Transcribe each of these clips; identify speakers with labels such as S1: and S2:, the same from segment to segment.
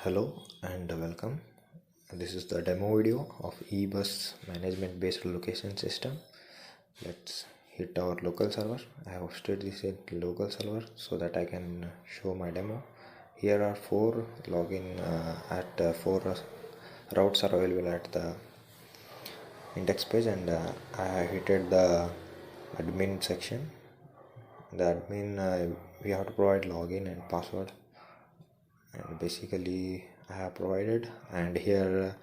S1: Hello and welcome. This is the demo video of eBus management based location system. Let's hit our local server. I have hosted this in local server so that I can show my demo. Here are four four routes are available at the index page, and I have hit the admin section. The admin, we have to provide login and password, and basically I have provided, and here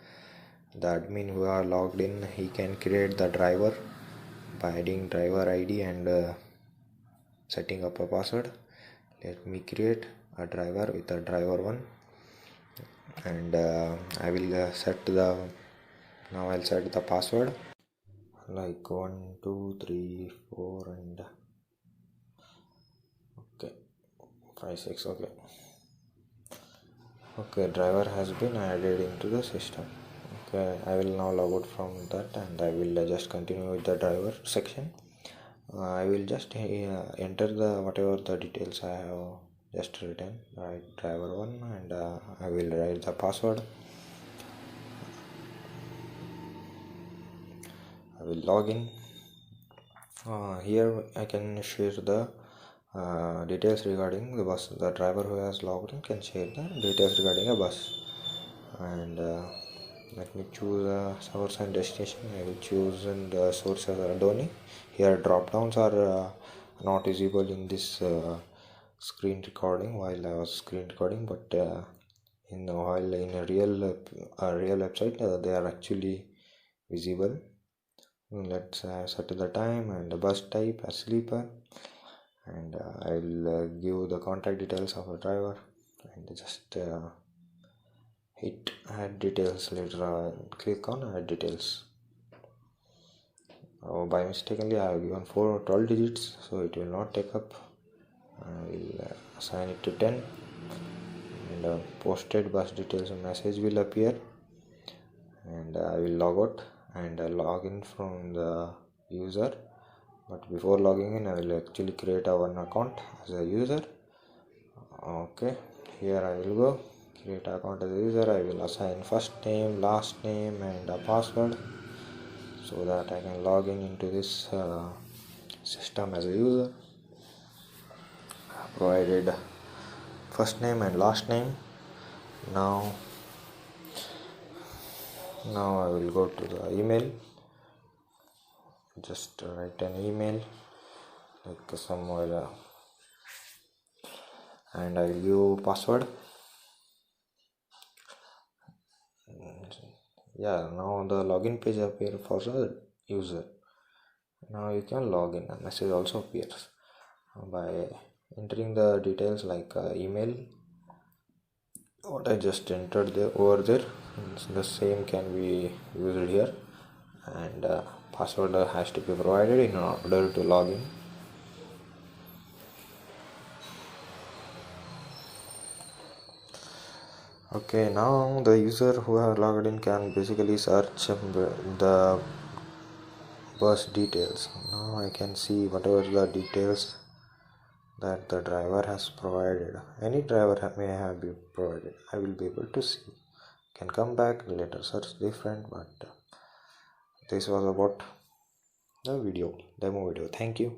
S1: the admin who are logged in, he can create the driver by adding driver ID and setting up a password. Let me create a driver with a driver 1, and I will I'll set the password like 1 2 3 4 and okay 5 6. Okay, driver has been added into the system. Okay, I will now log out from that, and I will just continue with the driver section. I will just enter the whatever the details I have just written, right? Driver 1, and I will write the password. I will log in. Here I can share the details regarding the bus. The driver who has logged in can share the details regarding a bus. And let me choose a source and destination. I will choose and source as Adoni. Here drop downs are not visible in this screen recording while I was screen recording, but in a real website they are actually visible. Let's set the time and the bus type as sleeper, and I'll give the contact details of the driver and just hit add details. Later click on add details. By mistakenly I have given 12 digits, so it will not take up. I will assign it to 10, and posted bus details message will appear, and I will log out and log in from the user. But before logging in, I will actually create one account as a user. Okay, here I will go create account as a user. I will assign first name, last name, and a password so that I can log in into this system as a user. I provided first name and last name. Now I will go to the email. Just write an email like somewhere, and I will give password. Yeah, now the login page appears for the user. Now you can log in. A message also appears by entering the details like email, what I just entered over there. The same can be used here, and password has to be provided in order to log in. Okay, now the user who have logged in can basically search the bus details. Now I can see whatever the details that the driver has provided. Any driver may have been provided. I will be able to see. Can come back later, search different, but this was about the demo video. Thank you.